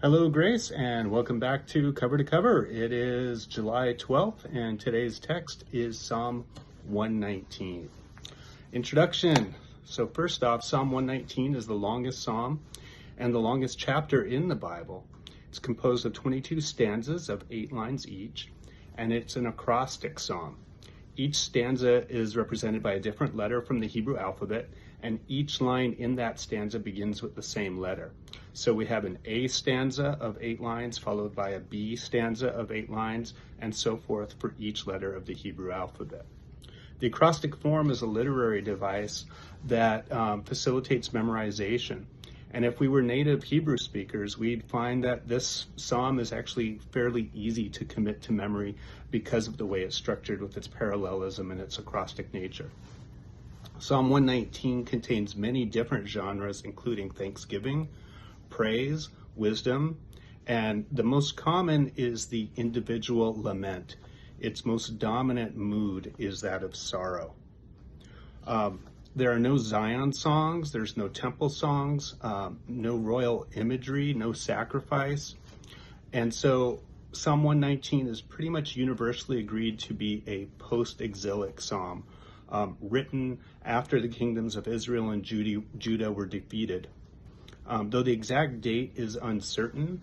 Hello, Grace, and welcome back to Cover to Cover. It is July 12th, and today's text is Psalm 119. Introduction. So first off, Psalm 119 is the longest psalm and the longest chapter in the Bible. It's composed of 22 stanzas of 8 lines each, and it's an acrostic psalm. Each stanza is represented by a different letter from the Hebrew alphabet, and each line in that stanza begins with the same letter. So we have an A stanza of 8 lines, followed by a B stanza of 8 lines, and so forth for each letter of the Hebrew alphabet. The acrostic form is a literary device that facilitates memorization. And if we were native Hebrew speakers, we'd find that this psalm is actually fairly easy to commit to memory because of the way it's structured with its parallelism and its acrostic nature. Psalm 119 contains many different genres, including thanksgiving, praise, wisdom, and the most common is the individual lament. Its most dominant mood is that of sorrow. There are no Zion songs, there's no temple songs, no royal imagery, no sacrifice. And so Psalm 119 is pretty much universally agreed to be a post-exilic psalm, written after the kingdoms of Israel and Judah were defeated. Though the exact date is uncertain,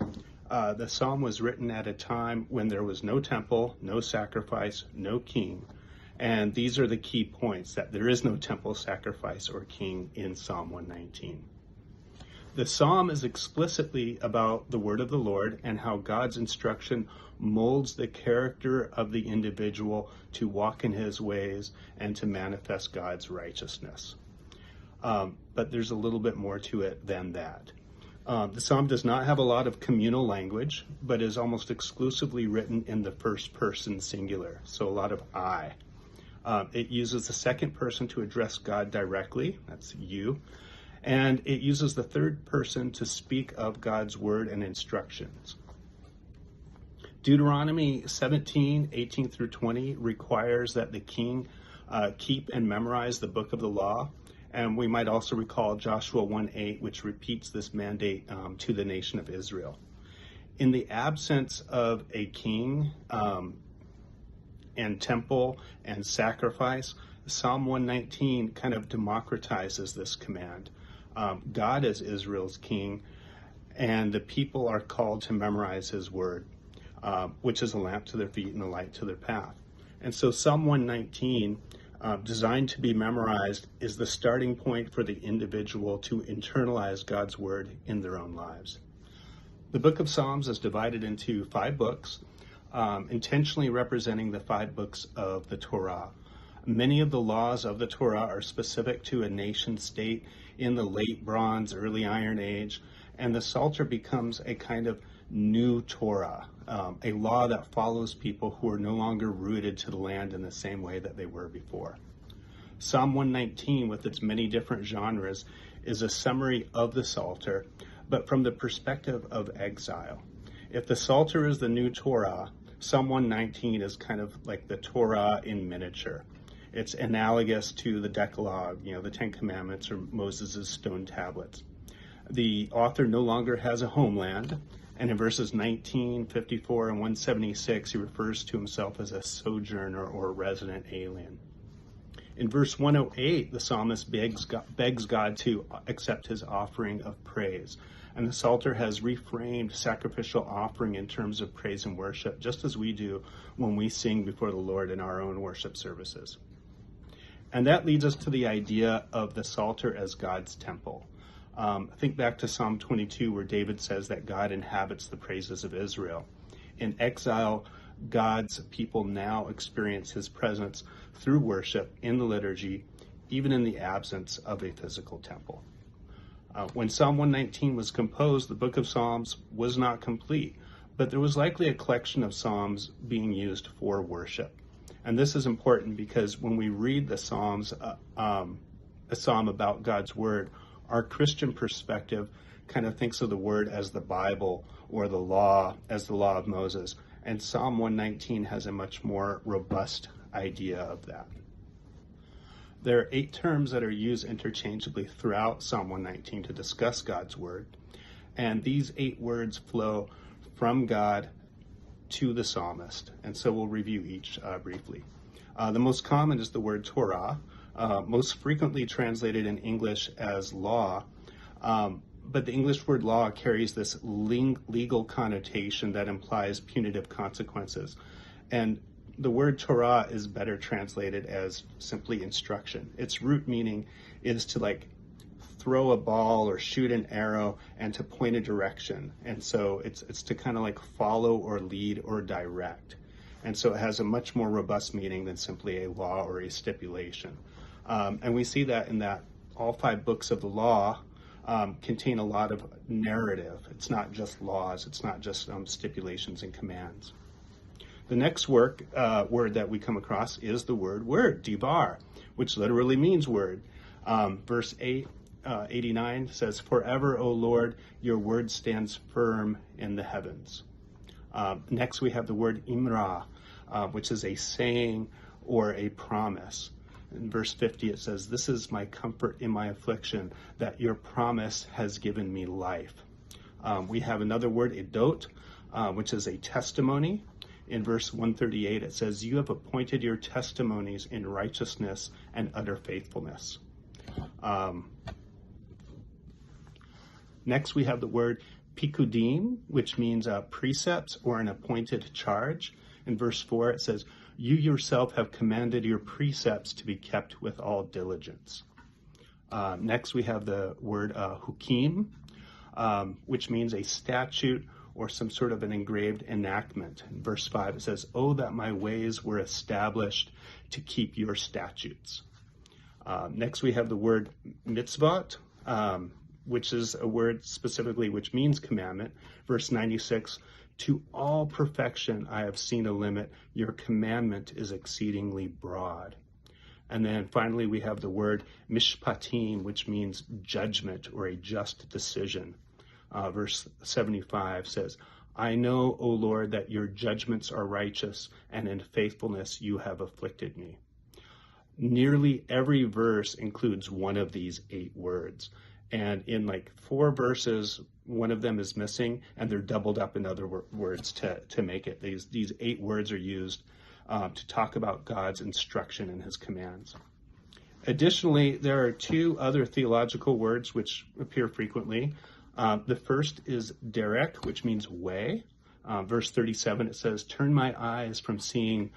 the psalm was written at a time when there was no temple, no sacrifice, no king. And these are the key points, that there is no temple, sacrifice, or king in Psalm 119. The psalm is explicitly about the word of the Lord and how God's instruction molds the character of the individual to walk in his ways and to manifest God's righteousness. But there's a little bit more to it than that. The psalm does not have a lot of communal language, but is almost exclusively written in the first person singular, so a lot of I. It uses the second person to address God directly, that's you, and it uses the third person to speak of God's word and instructions. Deuteronomy 17:18 through 20 requires that the king keep and memorize the book of the law, and we might also recall Joshua 1:8, which repeats this mandate to the nation of Israel. In the absence of a king, and temple and sacrifice, Psalm 119 kind of democratizes this command. God is Israel's king, and the people are called to memorize his word, which is a lamp to their feet and a light to their path. And so Psalm 119, designed to be memorized, is the starting point for the individual to internalize God's word in their own lives. The book of Psalms is divided into 5 books, intentionally representing the 5 books of the Torah. Many of the laws of the Torah are specific to a nation state in the late Bronze, early Iron Age, and the Psalter becomes a kind of new Torah, a law that follows people who are no longer rooted to the land in the same way that they were before. Psalm 119, with its many different genres, is a summary of the Psalter, but from the perspective of exile. If the Psalter is the new Torah, Psalm 119 is kind of like the Torah in miniature. It's analogous to the Decalogue, the 10 Commandments, or Moses' stone tablets. The author no longer has a homeland, and in verses 19, 54, and 176, he refers to himself as a sojourner or a resident alien. In verse 108, the psalmist begs God to accept his offering of praise. And the Psalter has reframed sacrificial offering in terms of praise and worship, just as we do when we sing before the Lord in our own worship services. And that leads us to the idea of the Psalter as God's temple. Think back to Psalm 22, where David says that God inhabits the praises of Israel. In exile, God's people now experience his presence through worship in the liturgy, even in the absence of a physical temple. When Psalm 119 was composed, the book of Psalms was not complete, but there was likely a collection of psalms being used for worship. And this is important because when we read the Psalms, a psalm about God's word, our Christian perspective kind of thinks of the word as the Bible or the law as the law of Moses. And Psalm 119 has a much more robust idea of that. There are 8 terms that are used interchangeably throughout Psalm 119 to discuss God's word. And these 8 words flow from God to the psalmist. And so we'll review each briefly. The most common is the word Torah, most frequently translated in English as law. But the English word law carries this legal connotation that implies punitive consequences. And the word Torah is better translated as simply instruction. Its root meaning is to like throw a ball or shoot an arrow and to point a direction. And so it's to kind of like follow or lead or direct. And so it has a much more robust meaning than simply a law or a stipulation. And we see that in that all 5 books of the law contain a lot of narrative. It's not just laws. It's not just stipulations and commands. The next word that we come across is the word, divar, which literally means word. Verse 89 says, "Forever, O Lord, your word stands firm in the heavens." Next, we have the word imra, which is a saying or a promise. In verse 50, it says, "This is my comfort in my affliction, that your promise has given me life." We have another word, edot, which is a testimony. In verse 138, it says, "You have appointed your testimonies in righteousness and utter faithfulness." Next, we have the word pikudim, which means precepts or an appointed charge. In verse 4, it says, "You yourself have commanded your precepts to be kept with all diligence." Next, we have the word hukim, which means a statute or some sort of an engraved enactment. In verse 5, it says, "Oh, that my ways were established to keep your statutes." Next, we have the word mitzvot, which is a word specifically which means commandment. Verse 96, "To all perfection I have seen a limit. Your commandment is exceedingly broad." And then finally, we have the word mishpatim, which means judgment or a just decision. Verse 75 says, "I know, O Lord, that your judgments are righteous, and in faithfulness you have afflicted me." Nearly every verse includes one of these 8 words. And in like 4 verses, one of them is missing, and they're doubled up in other words to make it. These 8 words are used to talk about God's instruction and his commands. Additionally, there are 2 other theological words which appear frequently. The first is derek, which means way. Verse 37, it says, "Turn my eyes from seeing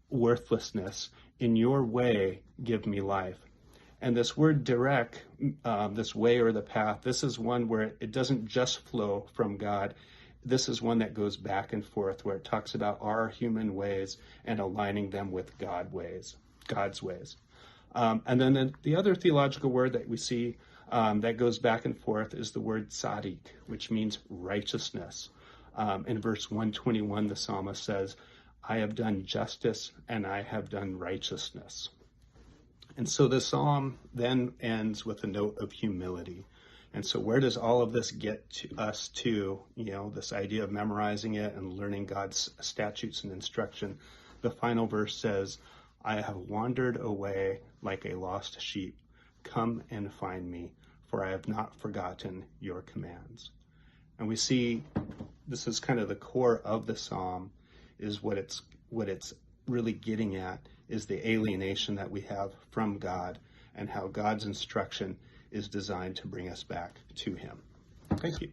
worthlessness. In your way, give me life." And this word derek, this way or the path, this is one where it doesn't just flow from God. This is one that goes back and forth, where it talks about our human ways and aligning them with God's ways. And then the other theological word that we see that goes back and forth is the word tzaddik, which means righteousness. In verse 121, the psalmist says, "I have done justice and I have done righteousness." And so the psalm then ends with a note of humility. And so where does all of this get to us to, this idea of memorizing it and learning God's statutes and instruction? The final verse says, "I have wandered away like a lost sheep. Come and find me, for I have not forgotten your commands." And we see this is kind of the core of the psalm, is what it's really getting at is the alienation that we have from God and how God's instruction is designed to bring us back to him. Thank you.